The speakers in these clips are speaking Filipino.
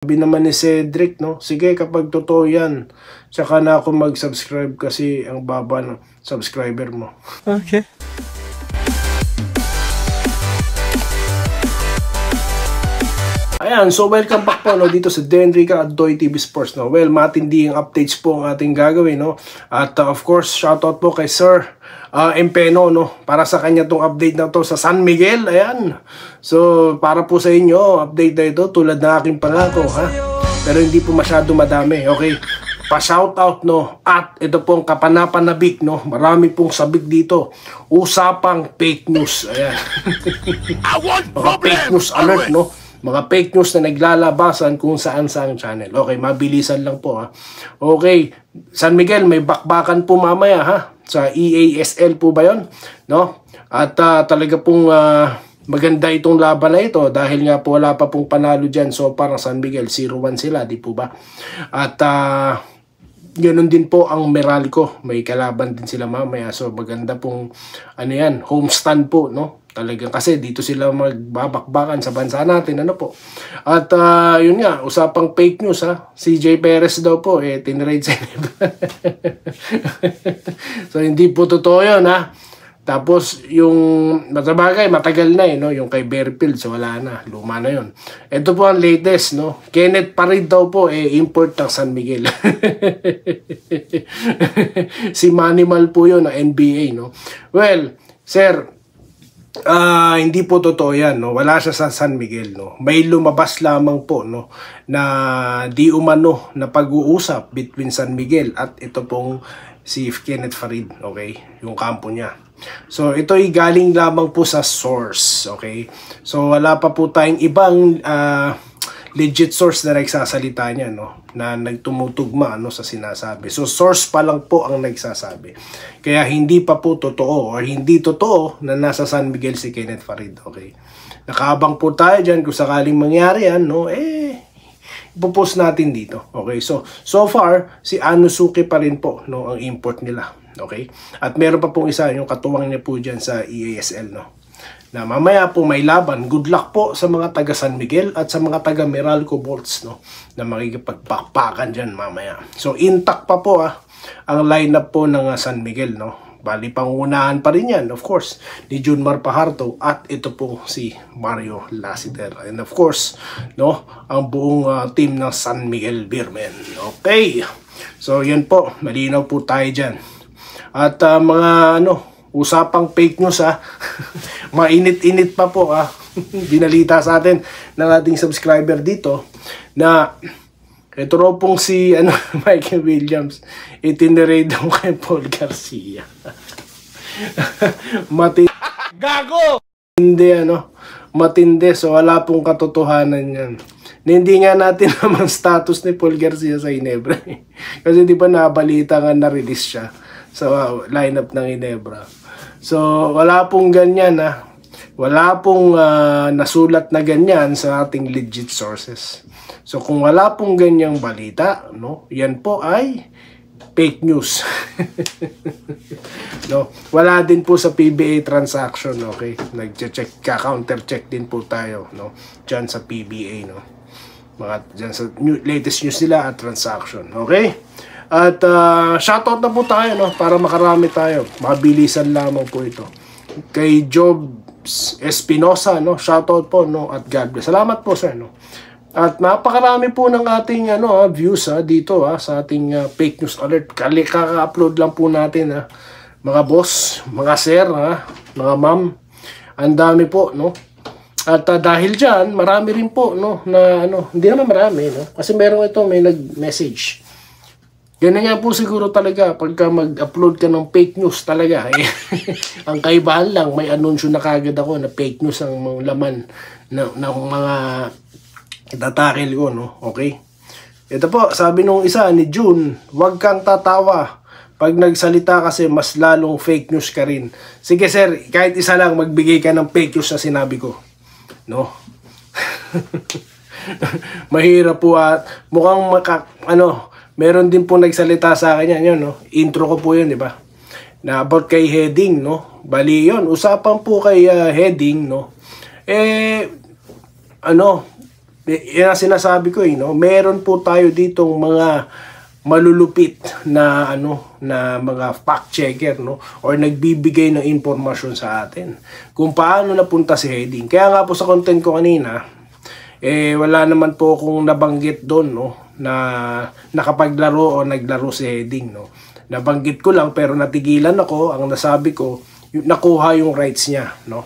Sabi naman ni Cedric, no? Sige, kapag totoo yan, saka na ako mag-subscribe kasi ang baba ng subscriber mo. Okay. Ayan, so welcome back po, no, dito sa Denrica at Doy TV Sports, no. Well, matindi yung updates po ang ating gagawin, no. At of course, shoutout po kay Sir Empeno, no, para sa kanya tong update na to sa San Miguel. Ayan. So, para po sa inyo, update na ito tulad ng aking pangako, ha. Pero hindi po masyado madami, okay? Pa-shoutout, no. At ito pong kapanapanabik, no. Marami pong sabik dito. Usapang fake news. Ayan. Mga fake news alert, no. Mga fake news na naglalabasan kung saan-saan channel. Okay, mabilisan lang po, ha. Okay, San Miguel, may bakbakan po mamaya, ha. Sa EASL po ba yun? No? At talaga pong maganda itong laban na ito dahil nga po wala pa pong panalo dyan. So parang San Miguel, 0-1 sila, di po ba? At ganoon din po ang Meralco. May kalaban din sila mamaya. So maganda pong ano yan, homestand po, no? Talagang kasi dito sila magbabakbakan sa bansa natin, ano po. At yun nga, usapang fake news, ha. CJ Perez daw po, tinrade sa So hindi po totoo yun, ha. Tapos yung matabagay, matagal na, no, yung kay Bearfield, so wala na, luma na yun. Ito po ang latest, no. Kenneth Farid daw po, import ng San Miguel. Si Manimal po yun, ng NBA, no. Well, sir, hindi po totoo yan, no. Wala siya sa San Miguel, no. May lumabas lamang po, no, na di umano na pag-uusap between San Miguel at ito pong si Kenneth Farid, okay, yung kampo niya. So ito ay galing lamang po sa source, okay. So wala pa po tayong ibang legit source na nagsasalita niya, no, na nagtumutugma, ano, sa sinasabi. So source pa lang po ang nagsasabi. Kaya hindi pa po totoo or hindi totoo na nasa San Miguel si Kenneth Farid, okay. Nakaabang po tayo dyan kung sakaling mangyari yan, no, ipopost natin dito, okay. So far si Anusuke pa rin po, no, ang import nila, okay. At meron pa pong isa, yung katuwang niya po dyan sa EASL, no, na mamaya po may laban. Good luck po sa mga taga San Miguel at sa mga taga Meralco Bolts, no, na makikipagpakpakan dyan mamaya. So intact pa po ang lineup po ng San Miguel, no. Bali pangunahan pa rin yan, of course, ni Junmar Pajarto at ito po si Mario Lassiter. And of course, no, ang buong team ng San Miguel Beermen. Okay. So yan po, malinaw po tayo dyan. At mga usapang fake news, mainit-init pa po, binalita sa atin ng ating subscriber dito na ito raw pong si Michael Williams itinirade daw kay Paul Garcia. Gago! Matindi. So wala pong katotohanan yan. Hindi nga natin naman status ni Paul Garcia sa Ginebra. Kasi di ba nabalita nga na-release siya sa lineup ng Ginebra. So wala pong ganyan, wala pong nasulat na ganyan sa ating legit sources. So kung wala pong ganyang balita, no, yan po ay fake news. No, wala din po sa PBA transaction, okay? Nagche-check, counter-check din po tayo, no, diyan sa PBA, no. Mga diyan sa latest news nila at transaction, okay? At shoutout na po tayo, no, para makarami tayo. Mabilisan lamang po ito. Kay Job Espinosa, no, shoutout po, no, at God bless. Salamat po, sir, no. At napakarami po ng ating views dito sa ating fake news alert. Kaka-upload lang po natin, mga boss, mga sir, mga ma'am. Ang dami po, no. At dahil diyan, marami rin po, no, na hindi naman marami, no. Kasi meron ito, may nag-message. Ganun nga po siguro talaga pagka mag-upload ka ng fake news talaga. Ang kaibahan lang, may anunsyo na kagad ako na fake news ang laman ng mga tatakil ko, no? Okay? Ito po, sabi nung isa ni June, huwag kang tatawa. Pag nagsalita kasi, mas lalong fake news ka rin. Sige sir, kahit isa lang, magbigay ka ng fake news na sinabi ko. No? Mahirap po at mukhang meron din po nagsalita sa akin yan, no? Intro ko po yun, di ba? Na about kay Heading, no? Bali yun, usapan po kay Heading, no? Yan ang sinasabi ko, no? Meron po tayo ditong mga malulupit na na mga fact checker, no, or nagbibigay ng impormasyon sa atin kung paano napunta si Heading. Kaya nga po sa content ko kanina, wala naman po akong nabanggit doon, no, na nakapaglaro o naglaro si Heading, no. Nabanggit ko lang pero natigilan ako. Ang nasabi ko, nakuha yung rights niya, no.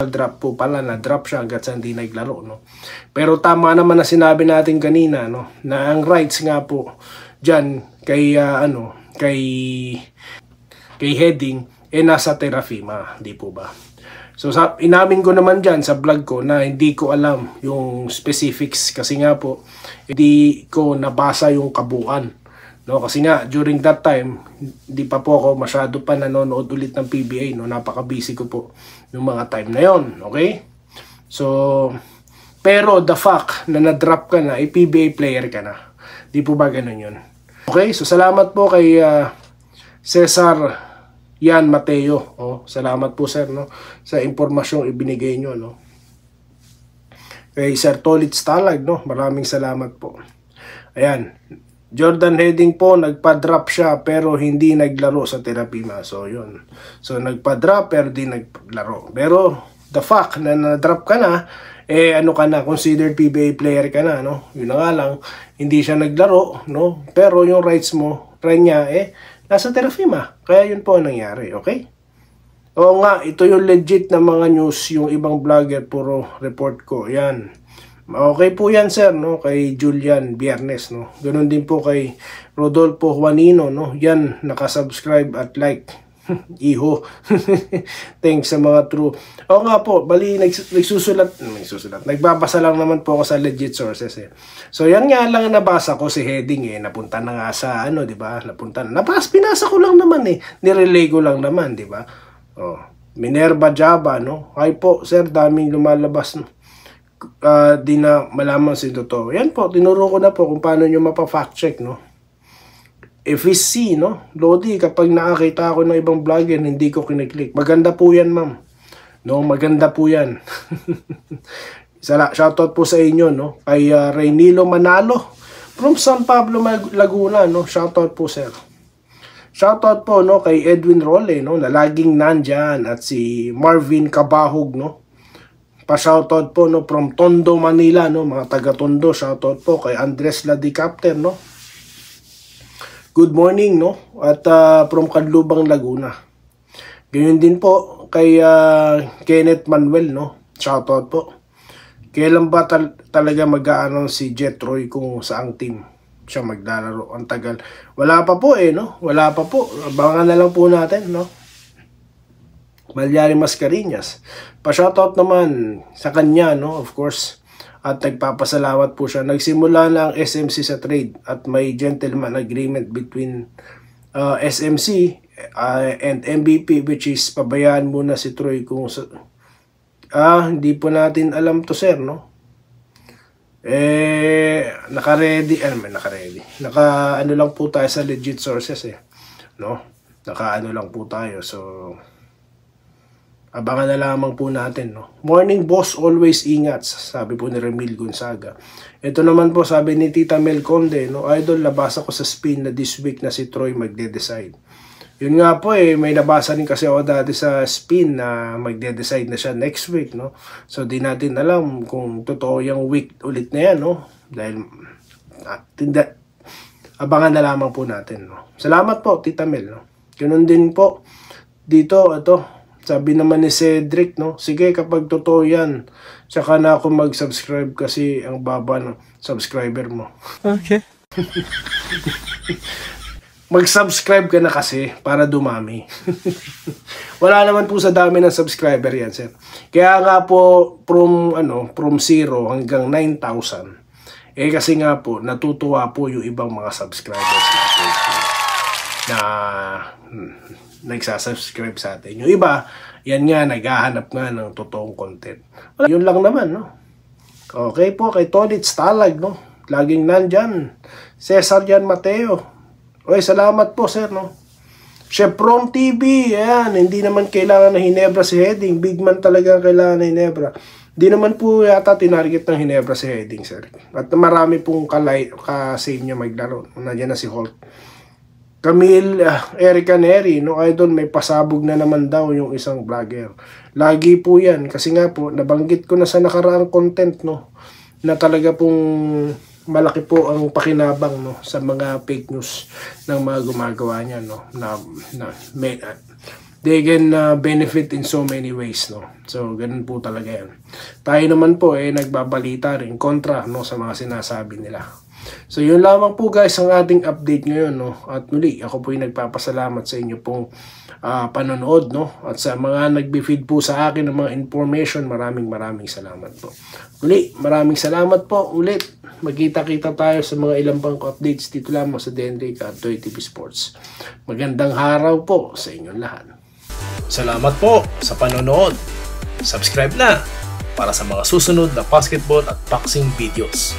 Drop po pala, na-drop siya hanggat sa hindi naglaro, no. Pero tama naman na sinabi natin kanina, no, na ang rights nga po diyan kay kay Heading nasa Terafima, di po ba? So inamin ko naman diyan sa vlog ko na hindi ko alam yung specifics kasi nga po hindi ko nabasa yung kabuuan, no, kasi nga during that time hindi pa po ako masyado pa nanonood ulit ng PBA, no, napaka-busy ko po yung mga time na yon, okay? So pero the fact na na-drop ka na, PBA player ka na, di po ba ganun yun? Okay, so salamat po kay Cesar Yan Mateo. Salamat po sir, no, sa impormasyong ibinigay nyo, no. Kay Sir Tolit Stalag, no, maraming salamat po. Ayan, Jordan Heading po, nagpa-drop siya pero hindi naglaro sa Terafima. So yun, so nagpa-drop pero di naglaro. Pero the fact na na-drop ka na, ka na, considered PBA player ka na, no. Yun na nga lang, hindi siya naglaro, no, pero yung rights mo, niya, nasa Terafima. Kaya yun po ang nangyari, okay? Oo nga, ito yung legit na mga news, yung ibang vlogger, puro report ko, yan. Okay po yan, sir, no, kay Julian Biernes, no. Ganun din po kay Rodolfo Juanino, no, yan, nakasubscribe at like. Iho. Thanks sa mga true. Oo nga po, bali nagsusulat, nagbabasa lang naman po ako sa legit sources, So yan nga lang nabasa ko si Heading, napunta na nga sa di ba? Pinasa ko lang naman, nirelay ko lang naman, di ba? Minerva Java, no. Hi po, sir, daming lumalabas, no. Di na malaman si totoo. Yan po, tinuro ko na po kung paano nyo mapa-fact check, no. FSC, no? Lodi, kapag nakakita ako ng ibang vlogger, hindi ko kiniklik. Maganda po yan, ma'am. No, maganda po yan. Shoutout po sa inyo, no? Kay Reynilo Manalo from San Pablo, Laguna, no? Shoutout po, sir. Shoutout po, no? Kay Edwin Role, no? Na laging nandyan. At si Marvin Cabahog, no? Pa-shoutout po, no? From Tondo, Manila, no? Mga taga-Tondo, shoutout po. Kay Andres Ladicapter, no? Good morning, no? At from Canlubang, Laguna. Ganyan din po kay Kenneth Manuel, no? Shoutout po. Kailan ba talaga mag-a-announce si Jetroy kung saang team siya maglalaro? Ang tagal. Wala pa po, no? Wala pa po. Abangan na lang po natin, no? Malyari Mascareñas. Pa-shoutout naman sa kanya, no? Of course. At nagpapasalamat po siya. Nagsimula na ang SMC sa trade at may gentleman agreement between SMC and MVP, which is pabayaan muna si Troy kung hindi po natin alam to, sir, no. Naka-ready lang po tayo sa legit sources, no. Naka-ano lang po tayo, so abangan na lamang po natin, no. Morning boss, always ingat, sabi po ni Remil Gonzaga. Ito naman po, sabi ni Tita Mel Conde, no, idol, nabasa ko sa spin na this week na si Troy magde-decide. Yun nga po, may nabasa rin kasi ako dati sa spin na magde-decide na siya next week, no. So di natin alam kung totoo yung week ulit na yan, no, dahil abangan na lamang po natin, no. Salamat po, Tita Mel, no. Ganun din po dito, ito. Sabi naman ni Cedric, no, sige, kapag totoo yan, tsaka na ako mag-subscribe kasi ang baba ng subscriber mo. Okay. Mag-subscribe ka na kasi para dumami. Wala naman po sa dami ng subscriber yan, sir. Kaya nga po from 0 hanggang 9,000. Kasi nga po natutuwa po yung ibang mga subscribers na nagsasubscribe sa atin. Yung iba, yan nga, naghahanap nga ng totoong content. Yun lang naman, no? Okay po, kay Tolit Stalag, no? Laging nandyan. Cesar Yan Mateo. Oy, salamat po, sir, no? Chef Rom TV, ayan, hindi naman kailangan na Hinebra si Heading. Big man talaga kailangan na Hinebra. Di naman po yata tinarget ng Ginebra si Heading, sir. At marami pong ka-save niya maglaro. Nandiyan na si Holt. Camille Erica Neri, no idol, may pasabog na naman daw yung isang vlogger. Lagi po yan. Kasi nga po, nabanggit ko na sa nakaraang content, no, na talaga pong malaki po ang pakinabang, no, sa mga fake news ng mga gumagawa niya, no, na they can benefit in so many ways, no. So ganun po talaga yan. Tayo naman po nagbabalita rin kontra, no, sa mga sinasabi nila. So yun lamang po guys ang ating update ngayon, no. At muli ako po nagpapasalamat sa inyo pong panonood, no. At sa mga nagbi-feed po sa akin ng mga information, maraming salamat po. Muli, maraming salamat po ulit. Magkita-kita tayo sa mga ilang pang updates dito lamang sa DND Toy TV Sports. Magandang araw po sa inyong lahat. Salamat po sa panonood. Subscribe na para sa mga susunod na basketball at boxing videos.